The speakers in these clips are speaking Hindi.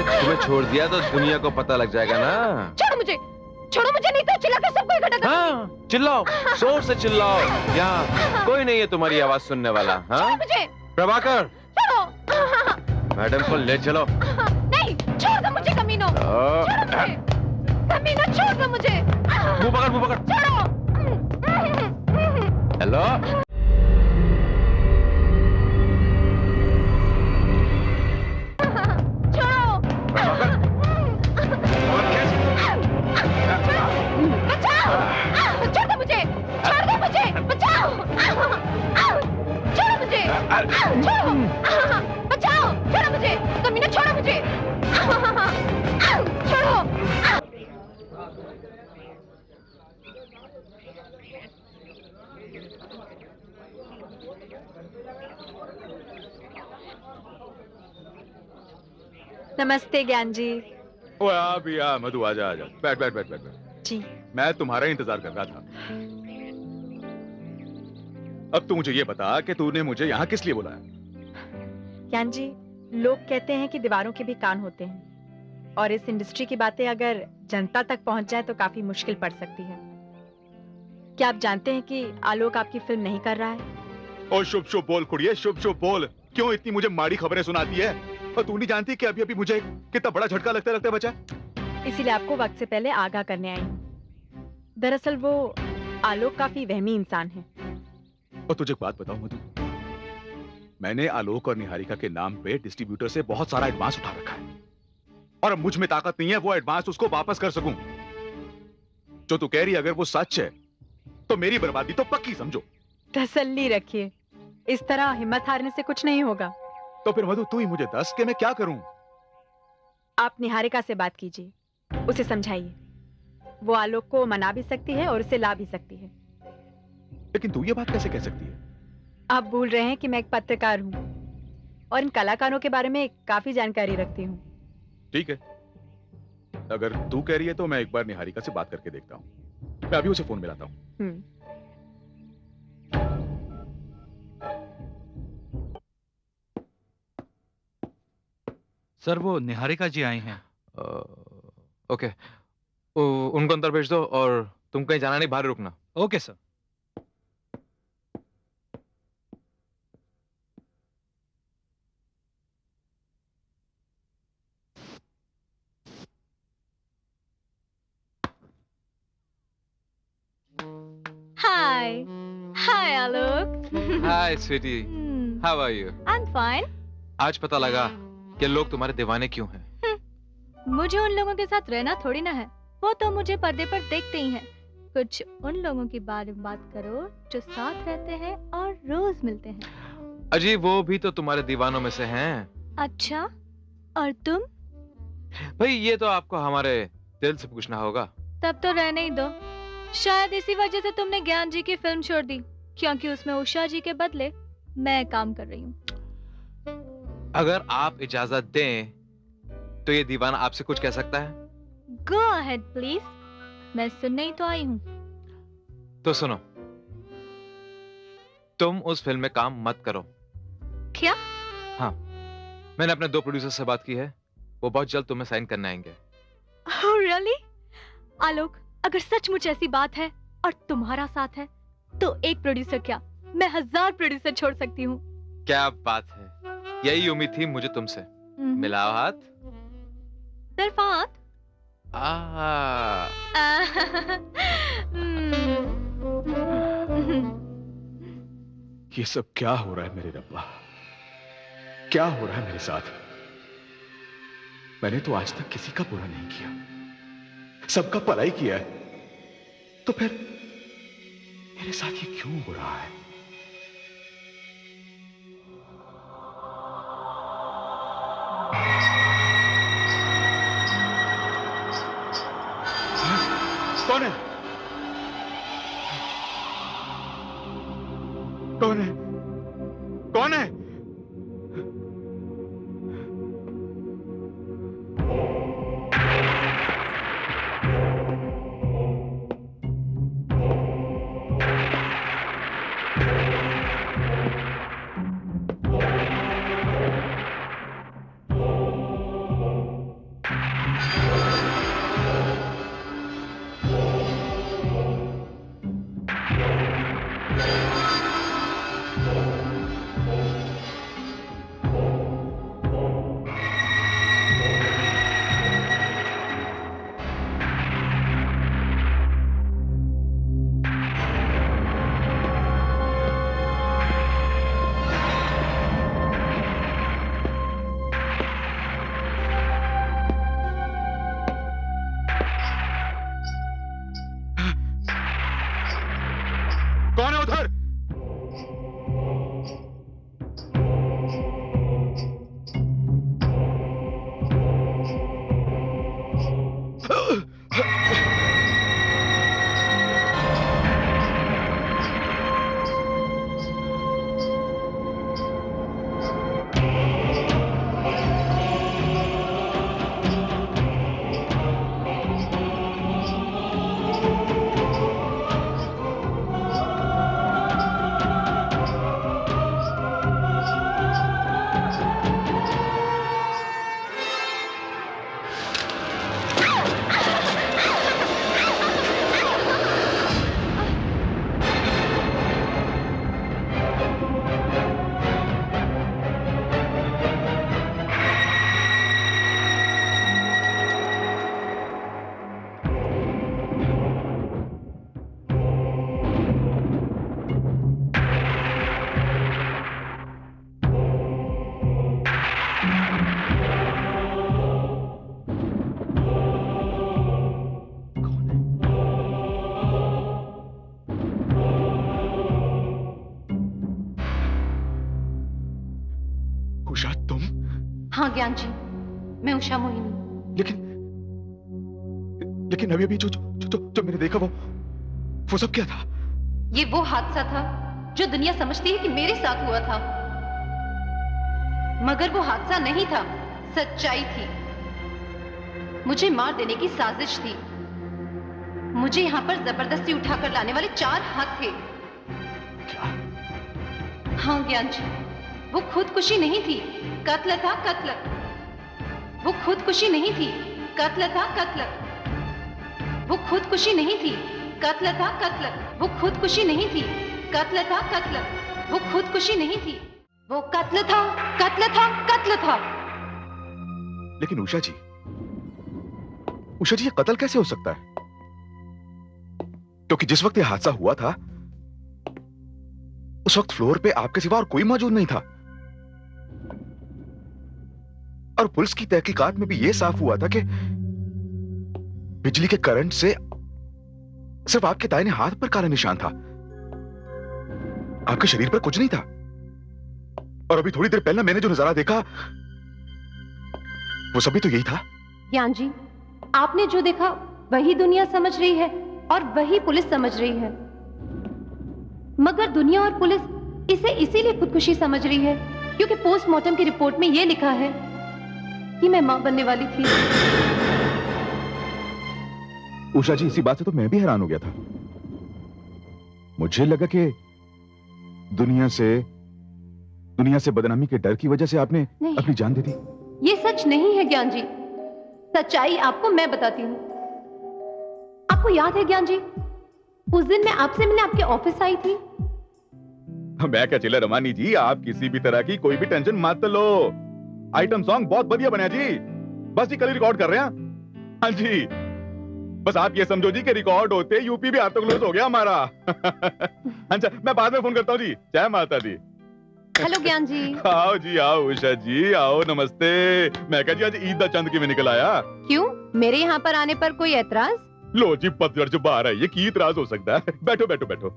तुम्हें छोड़ दिया तो दुनिया को पता लग जाएगा ना। छोड़ो मुझे नहीं तो चिल्लाकर सबको इकट्ठा कर। हाँ, चिल्लाओ, जोर से चिल्लाओ। यहाँ कोई नहीं है तुम्हारी आवाज सुनने वाला। हाँ, प्रभाकर, मैडम को ले चलो। नहीं, छोड़ दो मुझे कमीनों। कमीनों छोड़ दो मुझे। मुंह पकड़। छोड़ो। हेलो, बचाओ, छोड़ो मुझे, कमीना छोड़ो मुझे, छोड़ो। नमस्ते ज्ञान जी। ओ आ मधु, आजा बैठ। जी। मैं तुम्हारा इंतजार कर रहा था। अब तू मुझे ये बता कि तूने मुझे यहाँ किस लिए बुलाया? ज्ञान जी, लोग कहते हैं कि दीवारों के भी कान होते हैं और इस इंडस्ट्री की बातें अगर जनता तक पहुंच जाए तो काफी मुश्किल पड़ सकती है। क्या आप जानते हैं कि आलोक आपकी फिल्म नहीं कर रहा है? ओ शुभ बोल कुड़िए, शुभ बोल। क्यों इतनी मुझे माड़ी खबरें सुनाती है? और तू नहीं जानती कि अभी मुझे कितना बड़ा झटका लगता बचा? इसीलिए आपको वक्त से पहले आगाह करने आई हूँ। दरअसल वो आलोक काफी वहमी इंसान है। और तुझे एक बात बताऊं मधु, मैंने आलोक और निहारिका के नाम पे डिस्ट्रीब्यूटर से बहुत सारा एडवांस उठा रखा है और अब मुझ में ताकत नहीं है वो एडवांस उसको वापस कर सकूं। जो तू कह रही अगर वो सच है तो मेरी बर्बादी तो पक्की समझो। तसल्ली रखिए, इस तरह हिम्मत हारने से कुछ नहीं होगा। तो फिर मधु तू ही मुझे दस कि मैं क्या करूं? आप निहारिका से बात कीजिए, उसे समझाइए। वो आलोक को मना भी सकती है और उसे ला भी सकती है। लेकिन तू ये बात कैसे कह सकती है? आप भूल रहे हैं कि मैं एक पत्रकार हूँ और इन कलाकारों के बारे में काफी जानकारी रखती हूँ। ठीक है, अगर तू कह रही है तो मैं एक बार निहारिका से बात करके देखता हूँ। मैं अभी उसे फोन मिलाता हूँ। सर, वो निहारिका जी आई हैं। ओके, उनको अंदर भेज दो और तुम कहीं जाना नहीं, बाहर रुकना। Okay sir. Hi Alok. Hi sweetie, how are you? I'm fine. आज पता लगा कि लोग तुम्हारे दीवाने क्यों हैं। मुझे उन लोगों के साथ रहना थोड़ी ना है, वो तो मुझे पर्दे पर देखते ही हैं। कुछ उन लोगों के बारे में बात करो जो साथ रहते हैं और रोज मिलते हैं। अजी, वो भी तो तुम्हारे दीवानों में से हैं। अच्छा, और तुम? भाई ये तो आपको हमारे दिल से पूछना होगा। तब तो रहने ही दो। शायद इसी वजह से तुमने ज्ञान जी की फिल्म छोड़ दी, क्योंकि उसमें उषा जी के बदले मैं काम कर रही हूँ। अगर आप इजाजत दें तो ये दीवाना आपसे कुछ कह सकता है? Go ahead please, मैं सुनने ही तो आई हूँ। तो सुनो, तुम उस फिल्म में काम मत करो। क्या? हाँ, मैंने अपने 2 प्रोड्यूसर से बात की है, वो बहुत जल्द तुम्हें साइन करने आएंगे। Oh really? आलोक, अगर सचमुच ऐसी बात है और तुम्हारा साथ है तो एक प्रोड्यूसर क्या, मैं 1000 प्रोड्यूसर छोड़ सकती हूँ। क्या बात है, यही उम्मीद थी मुझे तुमसे। मिलाओ हाथ। सिर्फ हाथ? ये सब क्या हो रहा है मेरे रब्बा? क्या हो रहा है मेरे साथ? मैंने तो आज तक किसी का बुरा नहीं किया, सबका भलाई किया है, तो फिर मेरे साथ ये क्यों हो रहा है? कौन है? कौन है? कौन है? उधर। उषा, तुम? हाँ ज्ञान जी, मैं उषा मोहिनी। लेकिन अभी अभी जो मैंने देखा वो सब क्या था? ये वो हादसा था जो दुनिया समझती है कि मेरे साथ हुआ था, मगर वो हादसा नहीं था, सच्चाई थी। मुझे मार देने की साजिश थी। मुझे यहाँ पर जबरदस्ती उठाकर लाने वाले 4 हाथ थे। क्या? हाँ ज्ञान जी, वो खुदकुशी नहीं थी, कत्ल था, कत्ल। वो खुदकुशी नहीं थी, कत्ल था, कत्ल। वो खुदकुशी नहीं थी, कत्ल था, कत्ल। वो खुदकुशी नहीं थी, कत्ल था, कत्ल। वो खुदकुशी नहीं थी, वो कत्ल था, कत्ल था, कत्ल था। लेकिन उषा जी, ये कत्ल कैसे हो सकता है? क्योंकि जिस वक्त ये हादसा हुआ था उस वक्त फ्लोर पे आपके सिवा और कोई मौजूद नहीं था, और पुलिस की तहकीकात में भी यह साफ हुआ था कि बिजली के करंट से सिर्फ आपके दाहिने हाथ पर काला निशान था, आपके शरीर पर कुछ नहीं था। और अभी थोड़ी देर पहले मैंने जो नजारा देखा वो सभी तो यही था। ज्ञान जी, आपने जो देखा वही दुनिया समझ रही है और वही पुलिस समझ रही है, मगर दुनिया और पुलिस इसे इसीलिए खुदकुशी समझ रही है क्योंकि पोस्टमार्टम की रिपोर्ट में यह लिखा है कि मैं मां बनने वाली थी। उषा जी, इसी बात से तो मैं भी हैरान हो गया था। मुझे लगा कि दुनिया से बदनामी के डर की वजह से आपने अपनी जान दे दी। ये सच नहीं है ज्ञान जी, सच्चाई आपको मैं बताती हूँ। आपको याद है ज्ञान जी, उस दिन मैं आपसे मिलने आपके ऑफिस आई थी। मैं क्या चिल्ला रमानी जी, आप किसी भी तरह की कोई भी टेंशन मत लो। आइटम सॉन्ग बहुत बढ़िया बना जी, बस ये कल रिकॉर्ड कर रहे हैं। हाँ जी, बस आप ये समझो जी कि रिकॉर्ड होते यूपी भी हाथों क्लोज हो गया हमारा। अच्छा, मैं बाद में फोन करता हूँ जी। जय माता दी। हेलो ज्ञान जी। आओ जी, आओ उषा जी, आओ, नमस्ते। मैं कहा जी आज ईद दा चंद किवें निकल आया? क्यों, मेरे यहाँ पर आने पर कोई ऐतराज? लो जी, पतझड़ जो बाहर आई है, की इतराज हो सकता है? बैठो बैठो बैठो।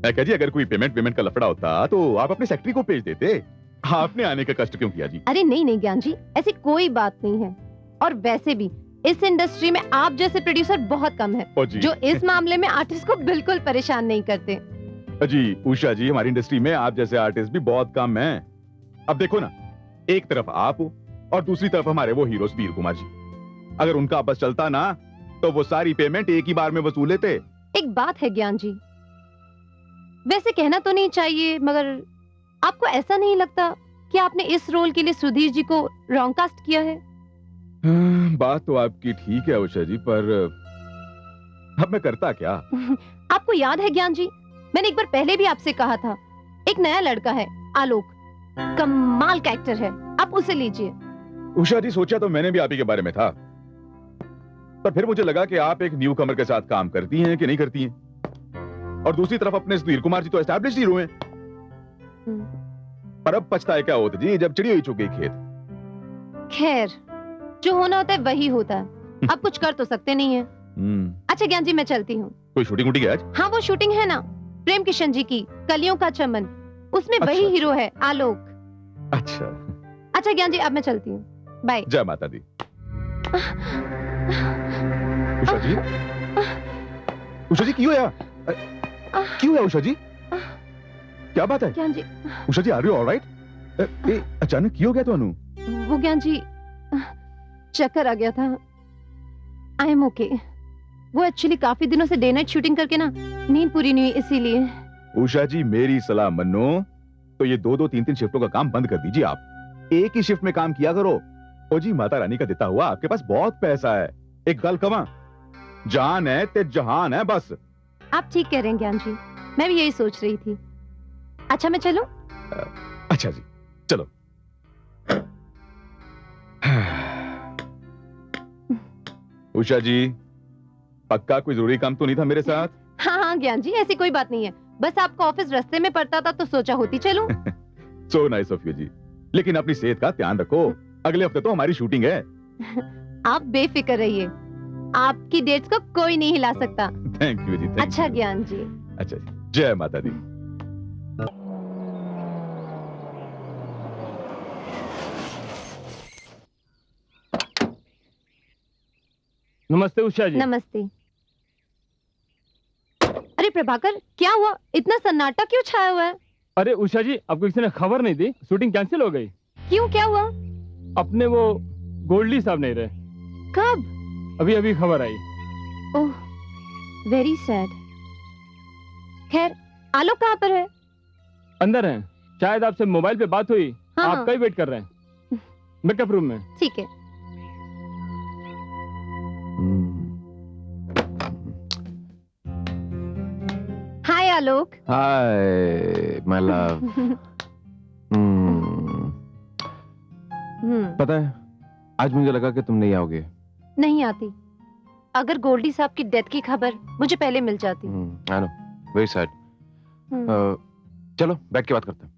मैं कहा जी अगर कोई पेमेंट का लफड़ा होता तो आप अपने सेक्रेटरी को भेज देते, आपने आने का कष्ट क्यों किया जी? अरे नहीं नहीं ज्ञान जी, ऐसी कोई बात नहीं है। और वैसे भी इस इंडस्ट्री में आप जैसे प्रोड्यूसर बहुत कम है जो इस मामले में आर्टिस्ट को बिल्कुल परेशान नहीं करते। जी उषा जी, हमारी इंडस्ट्री में आप जैसे आर्टिस्ट भी बहुत कम हैं। अब देखो ना, एक तरफ आप हो और दूसरी तरफ हमारे वो हीरो वीर कुमार जी। अगर उनका आपस चलता ना तो वो सारी पेमेंट एक ही बार में वसूल लेते। एक बात है ज्ञान जी, वैसे कहना तो नहीं चाहिए, मगर आपको ऐसा नहीं लगता कि आपने इस रोल के लिए सुधीर जी को रॉन्ग कास्ट किया है? बात तो आपकी ठीक है उषा जी, पर अब मैं करता क्या? आपको याद है ज्ञान जी, मैंने एक बार पहले भी आपसे कहा था, एक नया लड़का है आलोक, कमाल का एक्टर है, आप उसे लीजिए। उषा जी, सोचा तो मैंने भी आप ही के बारे में था, पर फिर मुझे लगा कि आप एक न्यू कमर के साथ काम करती हैं कि नहीं करती हैं, और दूसरी तरफ अपने सुधीर कुमार जी तो एस्टैब्लिश्ड हीरो हैं। पर अब पछताए क्या होता जी, जब चिड़ी हुई चुक गई खेत। खैर, जो होना होता है वही होता है, अब कुछ कर तो सकते नहीं है। अच्छा ज्ञान जी, मैं चलती हूँ, कोई शूटिंग वूटिंग है आज? हाँ वो शूटिंग है ना, प्रेम किशन जी की कलियों का चमन, उसमें वही अच्छा। हीरो है आलोक। अच्छा, अच्छा ज्ञान जी अब मैं चलती हूँ, बाय। जय माता दी। उषा जी, उषा जी क्यों आया? क्यों है उषा जी? क्या बात है? ज्ञान जी, उषा जी आर यू ऑलराइट? अचानक क्यों हो गया ਤੁਹਾਨੂੰ? वो ज्ञान जी चक्कर आ गया था। I am okay. वो एक्चुअली काफी दिनों से डे नाइट शूटिंग करके ना नींद पूरी नहीं हुई इसीलिए। उषा जी मेरी सलाह मनो तो ये 2-2 3-3 शिफ्टों का काम बंद कर दीजिए आप। एक ही शिफ्ट में काम किया करो। ओ जी माता रानी का देता हुआ आपके पास बहुत पैसा है। एक गल कवा, जान है ते जहान है बस। आप ठीक कह रहे हैं ज्ञान जी, मैं भी यही सोच रही थी। अच्छा मैं चलूं? अच्छा जी चलो। उषा जी पक्का कोई जरूरी काम तो नहीं था मेरे साथ? हाँ हाँ ज्ञान जी ऐसी कोई बात नहीं है, बस आपका ऑफिस रास्ते में पड़ता था तो सोचा होती चलूं। सो नाइस ऑफ यू जी, लेकिन अपनी सेहत का ध्यान रखो। अगले हफ्ते तो हमारी शूटिंग है। आप बेफिक्र रहिए, आपकी डेट्स को कोई नहीं हिला सकता। थैंक यू जी, thank अच्छा you। ज्ञान जी। अच्छा जी, जय माता दी। नमस्ते उषा जी। नमस्ते। अरे प्रभाकर क्या हुआ, इतना सन्नाटा क्यों छाया हुआ है? अरे उषा जी आपको किसी ने खबर नहीं दी, शूटिंग कैंसिल हो गई। क्यों, क्या हुआ? अपने वो गोल्डी साहब नहीं रहे। कब? अभी अभी खबर आई। Oh very sad. खैर आलोक कहाँ पर है? अंदर हैं, शायद आपसे मोबाइल पे बात हुई। हाँ, आपका ही वेट कर रहे हैं मेकअप रूम में। ठीक है। Hi Alok. Hi my love. पता है आज मुझे लगा कि तुम नहीं आओगे। नहीं आती, अगर गोल्डी साहब की डेथ की खबर मुझे पहले मिल जाती। I know, very sad. चलो बैठ के बात करते हैं।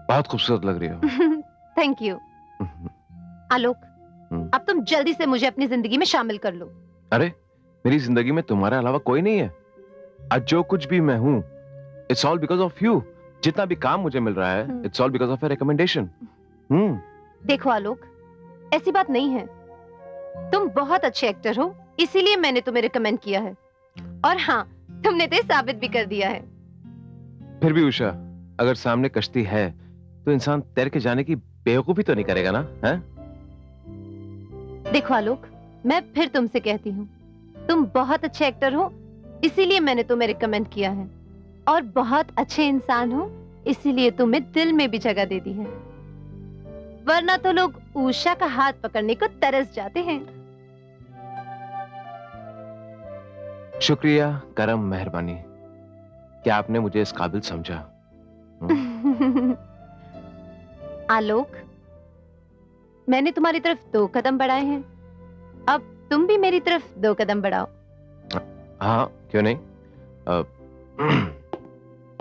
बहुत खूबसूरत लग रही हो। Thank you. आलोक अब तुम जल्दी से मुझे अपनी जिंदगी में शामिल कर लो। अरे मेरी जिंदगी में तुम्हारे अलावा कोई नहीं है। आज जो कुछ भी मैं हूं, it's all because of you. जितना भी काम मुझे मिल रहा है, it's all because of your recommendation. देखो आलोक, ऐसी बात नहीं है, तुम बहुत अच्छे एक्टर हो, इसीलिए मैंने तुम्हें रिकमेंड किया है। और हाँ, तुमने तो साबित भी कर दिया है। फिर भी उषा, अगर सामने कश्ती है तो इंसान तैर के जाने की बेवकूफी तो नहीं करेगा ना? है? देखो आलोक, मैं फिर तुमसे कहती हूँ, तुम बहुत अच्छे एक्टर हो, इसीलिए मैंने तुम्हें रिकमेंड किया है। और बहुत अच्छे इंसान हो, इसीलिए तुम्हें दिल में भी जगह दे दी है। वरना तो लोग उषा का हाथ पकड़ने को तरस जाते हैं। शुक्रिया, करम, मेहरबानी कि आपने मुझे इस काबिल समझा। आलोक, मैंने तुम्हारी तरफ 2 कदम बढ़ाए हैं, अब तुम भी मेरी तरफ 2 कदम बढ़ाओ। हाँ क्यों नहीं।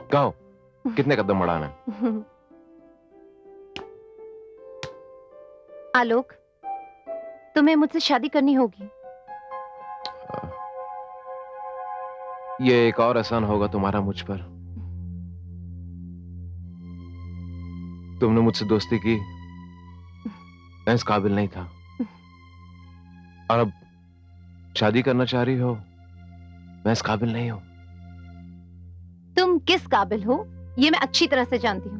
कहो कितने कदम बढ़ाना है? आलोक, तुम्हें मुझसे शादी करनी होगी। ये एक और एहसान होगा तुम्हारा मुझ पर। तुमने मुझसे दोस्ती की, मैं इस काबिल नहीं था, और अब शादी करना चाह रही हो, मैं इस काबिल नहीं हूं। तुम किस काबिल हो ये मैं अच्छी तरह से जानती हूँ।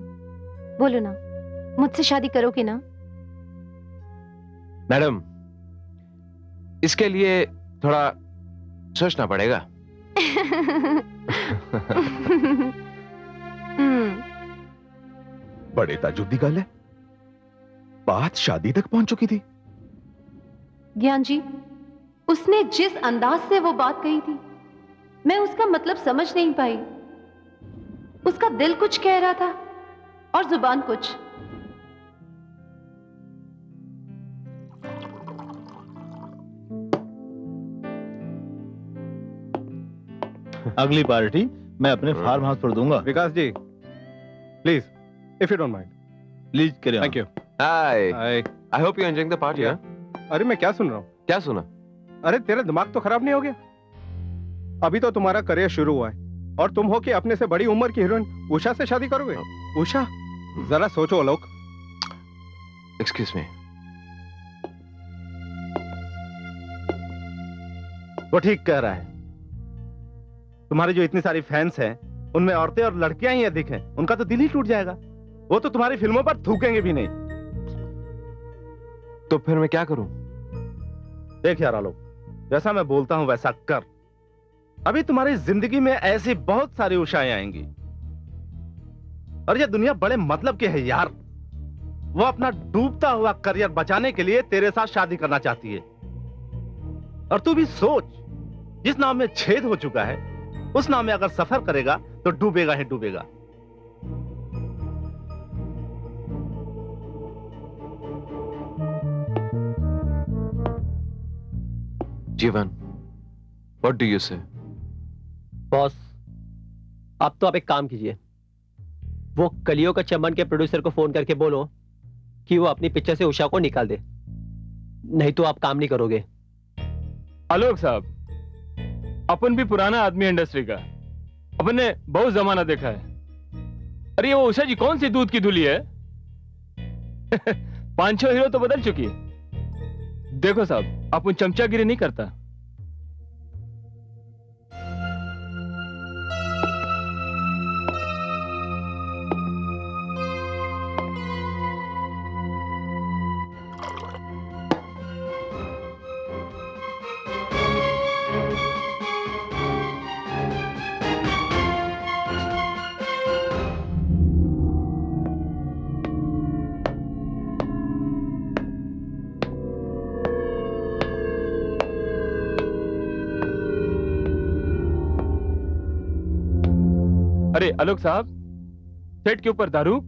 बोलो ना, मुझसे शादी करोगे ना? मैडम, इसके लिए थोड़ा सोचना पड़ेगा। बड़े ताजुब दी गल है, बात शादी तक पहुंच चुकी थी। ज्ञान जी, उसने जिस अंदाज से वो बात कही थी, मैं उसका मतलब समझ नहीं पाई। उसका दिल कुछ कह रहा था और जुबान कुछ। अगली पार्टी मैं अपने फार्म हाउस पर दूंगा। Vikas ji please, if you don't mind. Please करिए। Thank you. Hi, hi. I hope you enjoying the party. अरे मैं क्या सुन रहा हूँ? क्या सुना? अरे तेरा दिमाग तो खराब नहीं हो गया? अभी तो तुम्हारा करियर शुरू हुआ है और तुम हो कि अपने से बड़ी उम्र की हीरोइन उषा से शादी करोगे? उषा, जरा सोचो आलोक। Excuse me. वो ठीक कह रहा है। तुम्हारी जो इतनी सारी फैंस हैं, उनमें औरतें और लड़कियां ही अधिक हैं। उनका तो दिल ही टूट जाएगा। वो तो तुम्हारी फिल्मों पर थूकेंगे भी नहीं। तो फिर मैं क्या करूं? देख यार आलोक, जैसा मैं बोलता हूं वैसा कर। अभी तुम्हारी जिंदगी में ऐसी बहुत सारी उषाएं आएंगी और ये दुनिया बड़े मतलब की है यार। वो अपना डूबता हुआ करियर बचाने के लिए तेरे साथ शादी करना चाहती है। और तू भी सोच, जिस नाव में छेद हो चुका है उस नाव में अगर सफर करेगा तो डूबेगा ही डूबेगा। जीवन, व्हाट डू यू से? बॉस, अब तो आप एक काम कीजिए, वो कलियों का चमन के प्रोड्यूसर को फोन करके बोलो कि वो अपनी पिक्चर से उषा को निकाल दे, नहीं तो आप काम नहीं करोगे। आलोक साहब, अपन भी पुराना आदमी है इंडस्ट्री का, अपन ने बहुत जमाना देखा है। अरे वो उषा जी कौन सी दूध की धुली है? 5-6 हीरो तो बदल चुकी है। देखो साहब, अपन चमचागिरी नहीं करता। अरे आलोक साहब, सेट के ऊपर दारू?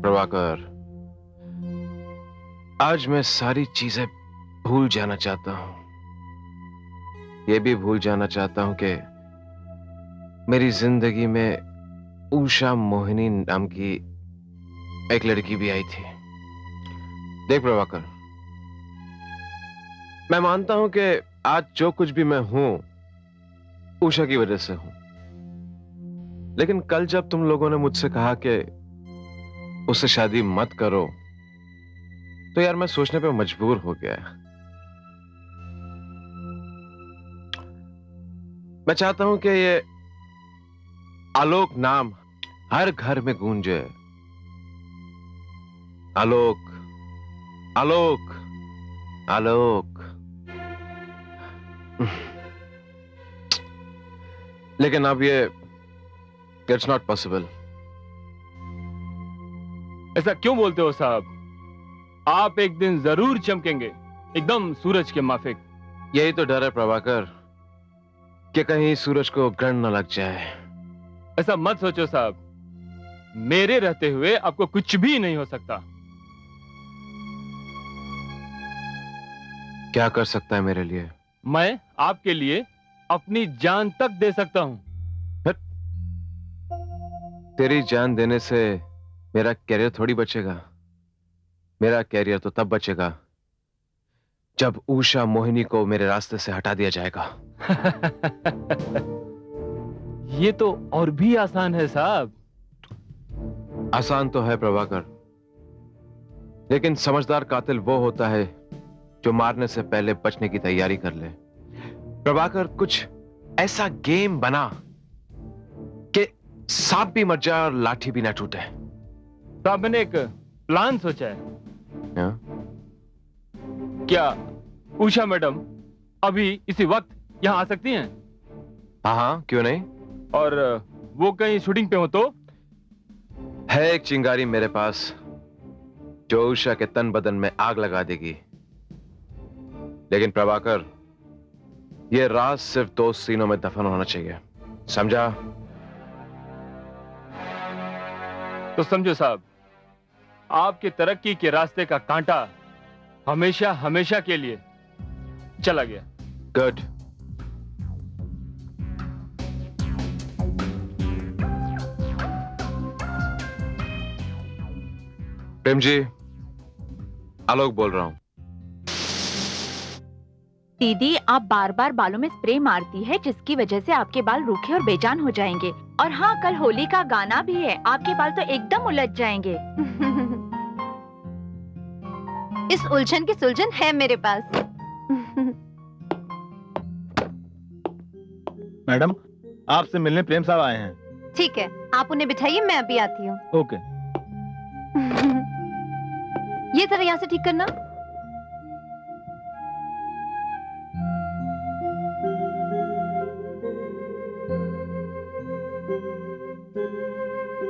प्रभाकर, आज मैं सारी चीजें भूल जाना चाहता हूं। ये भी भूल जाना चाहता हूं कि मेरी जिंदगी में उषा मोहिनी नाम की एक लड़की भी आई थी। देख प्रभाकर, मैं मानता हूं कि आज जो कुछ भी मैं हूं उषा की वजह से हूं, लेकिन कल जब तुम लोगों ने मुझसे कहा कि उससे शादी मत करो, तो यार मैं सोचने पे मजबूर हो गया। मैं चाहता हूं कि ये आलोक नाम हर घर में गूंजे। आलोक, आलोक, आलोक। लेकिन अब ये इट्स नॉट पॉसिबल। ऐसा क्यों बोलते हो साहब? आप एक दिन जरूर चमकेंगे, एकदम सूरज के माफिक। यही तो डर है प्रभाकर, कि कहीं सूरज को ग्रहण न लग जाए। ऐसा मत सोचो साहब, मेरे रहते हुए आपको कुछ भी नहीं हो सकता। क्या कर सकता है मेरे लिए? मैं आपके लिए अपनी जान तक दे सकता हूं। तेरी जान देने से मेरा कैरियर थोड़ी बचेगा। मेरा कैरियर तो तब बचेगा जब उषा मोहिनी को मेरे रास्ते से हटा दिया जाएगा। ये तो और भी आसान है साहब। आसान तो है प्रभाकर, लेकिन समझदार कातिल वो होता है जो मारने से पहले बचने की तैयारी कर ले। प्रभाकर, कुछ ऐसा गेम बना कि सांप भी मर जाए और लाठी भी ना टूटे। साहब, मैंने एक प्लान सोचा है। हाँ? क्या उषा मैडम अभी इसी वक्त यहाँ आ सकती हैं? हाँ हाँ, क्यों नहीं। और वो कहीं शूटिंग पे हो तो? है एक चिंगारी मेरे पास जो उषा के तन बदन में आग लगा देगी। लेकिन प्रभाकर, यह राज सिर्फ 2 सीनों में दफन होना चाहिए, समझा? तो समझो साहब, आपके तरक्की के रास्ते का कांटा हमेशा हमेशा के लिए चला गया। गुड। प्रेम जी, आलोक बोल रहा हूँ। दीदी, आप बार बार बालों में स्प्रे मारती है, जिसकी वजह से आपके बाल रूखे और बेजान हो जाएंगे। और हाँ, कल होली का गाना भी है, आपके बाल तो एकदम उलझ जाएंगे। इस उलझन की सुलझन है मेरे पास। मैडम, आपसे मिलने प्रेम साहब आए हैं। ठीक है, आप उन्हें बिठाइए, मैं अभी आती हूँ। ओके। ये जरा यहाँ से ठीक करना।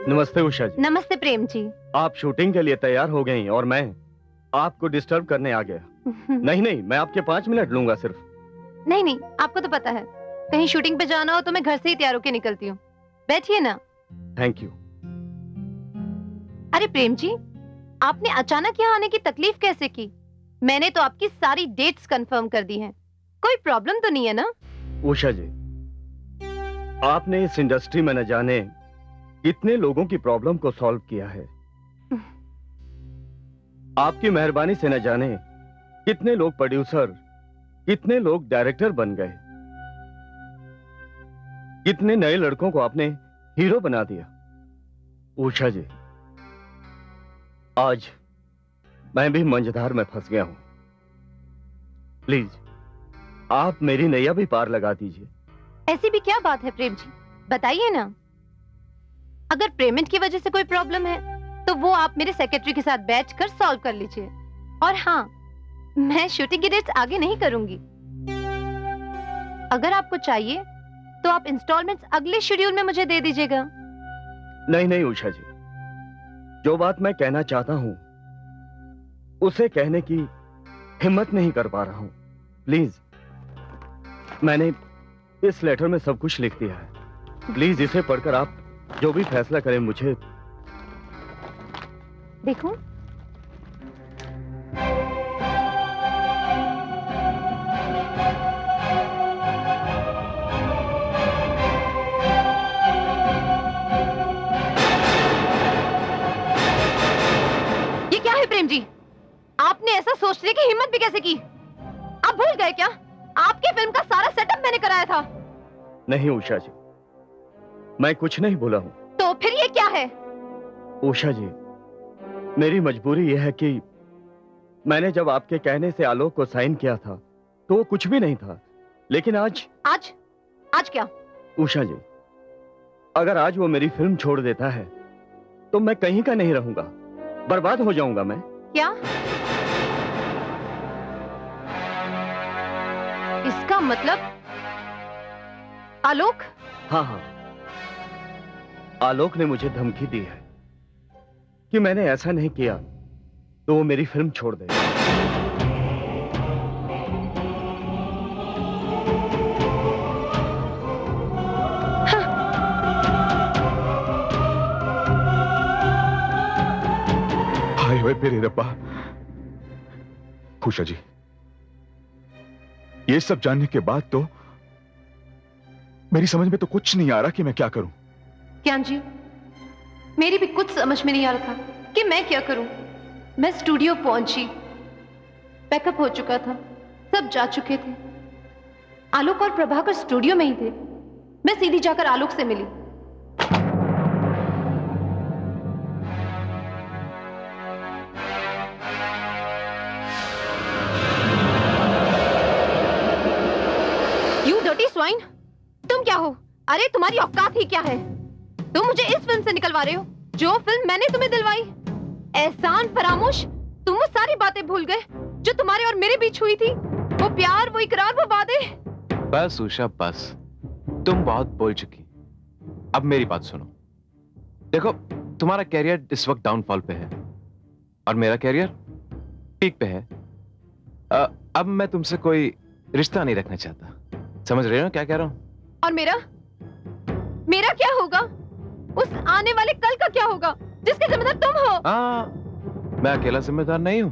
नमस्ते उषा जी। नमस्ते प्रेम जी। आप शूटिंग के लिए तैयार हो गई और मैं आपको डिस्टर्ब करने आ गया। नहीं, मैं आपके 5 मिनट लूंगा सिर्फ। नहीं, आपको तो पता है, कहीं शूटिंग पे जाना हो तो मैं घर से ही तैयार होके निकलती हूँ। बैठिए ना। Thank you. अरे प्रेम जी, आपने अचानक यहाँ आने की तकलीफ कैसे की? मैंने तो आपकी सारी डेट्स कंफर्म कर दी हैं। कोई प्रॉब्लम तो नहीं है ना? उषा जी, आपने इस इंडस्ट्री में न जाने कितने लोगों की प्रॉब्लम को सॉल्व किया है। आपकी मेहरबानी से न जाने कितने लोग प्रोड्यूसर, कितने लोग डायरेक्टर बन गए, कितने नए लड़कों को आपने हीरो बना दिया। उषा जी, आज मैं भी मंझधार में फंस गया हूं। प्लीज आप मेरी नैया भी पार लगा दीजिए। ऐसी भी क्या बात है प्रेम जी, बताइए ना। अगर पेमेंट की वजह से कोई प्रॉब्लम है तो वो आप मेरे सेक्रेटरी के साथ बैठकर सॉल्व कर लीजिए। और हाँ, मैं शूटिंग की डेट्स आगे नहीं करूंगी। अगर आपको चाहिए तो आप इंस्टॉलमेंट्स अगले शेड्यूल में मुझे दे दीजिएगा। नहीं उषा जी, जो बात मैं कहना चाहता हूं उसे कहने की हिम्मत नहीं कर पा रहा हूं। प्लीज, मैंने इस लेटर में सब कुछ लिख दिया है। प्लीज इसे पढ़कर आप जो भी फैसला करें मुझे। देखो, ये क्या है प्रेम जी? आपने ऐसा सोचने की हिम्मत भी कैसे की? आप भूल गए क्या? आपके फिल्म का सारा सेटअप मैंने कराया था। नहीं उषा जी, मैं कुछ नहीं बोला हूं। तो फिर ये क्या है? उषा जी, मेरी मजबूरी यह है कि मैंने जब आपके कहने से आलोक को साइन किया था तो वो कुछ भी नहीं था। लेकिन आज क्या? उषा जी, अगर आज वो मेरी फिल्म छोड़ देता है तो मैं कहीं का नहीं रहूंगा, बर्बाद हो जाऊंगा मैं। क्या? इसका मतलब आलोक? हाँ, आलोक ने मुझे धमकी दी है कि मैंने ऐसा नहीं किया तो वो मेरी फिल्म छोड़ दे। हाय वे मेरे रब्बा। उषा जी, ये सब जानने के बाद तो मेरी समझ में तो कुछ नहीं आ रहा कि मैं क्या करूं। ज्ञान जी, मेरी भी कुछ समझ में नहीं आ रहा था कि मैं क्या करूं। मैं स्टूडियो पहुंची, पैकअप हो चुका था, सब जा चुके थे। आलोक और प्रभाकर स्टूडियो में ही थे। मैं सीधी जाकर आलोक से मिली। यू डर्टी स्वाइन, तुम क्या हो? अरे तुम्हारी औकात ही क्या है? तुम मुझे इस फिल्म से निकलवा रहे हो जो फिल्म मैंने तुम्हें दिलवाई। एहसान फरामोश, तुम वो सारी बातें भूल गए जो तुम्हारे और मेरे बीच हुई थी। वो प्यार, वो इकरार, वो वादे। बस उषा बस, तुम बहुत बोल चुकी। अब मेरी बात सुनो। देखो, तुम्हारा कैरियर इस वक्त डाउनफॉल पे है और मेरा कैरियर पीक पे है। अब मैं तुमसे कोई रिश्ता नहीं रखना चाहता। समझ रहे हो क्या कह रहा हूं? और मेरा क्या होगा? उस आने वाले कल का क्या होगा जिसके जिम्मेदार तुम हो? मैं अकेला जिम्मेदार नहीं हूं,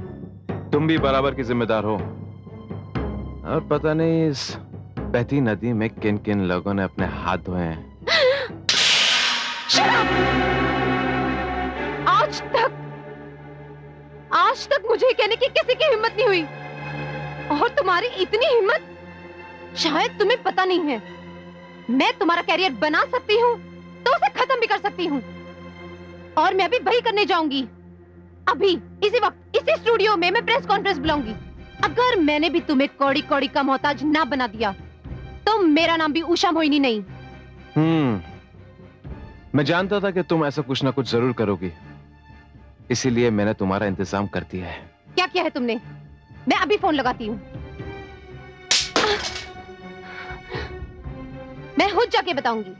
तुम भी बराबर की जिम्मेदार हो। और पता नहीं इस बहती नदी में किन किन लोगों ने अपने हाथ धोए हैं। आज तक मुझे कहने की किसी की हिम्मत नहीं हुई, और तुम्हारी इतनी हिम्मत, शायद तुम्हें पता नहीं है। मैं तुम्हारा कैरियर बना सकती हूँ तो उसे खत्म भी कर सकती हूँ, और मैं अभी वही करने जाऊंगी। अभी इसी वक्त इसी स्टूडियो में मैं प्रेस कॉन्फ्रेंस बुलाऊंगी। अगर मैंने भी तुम्हें कौड़ी कौड़ी का मोहताज ना बना दिया तो मेरा नाम भी उषा मोहिनी नहीं। मैं जानता था कि तुम ऐसा कुछ ना कुछ जरूर करोगी, इसीलिए मैंने तुम्हारा इंतजाम कर दिया है। क्या किया है तुमने? मैं अभी फोन लगाती हूँ। मैं खुद जाके बताऊंगी।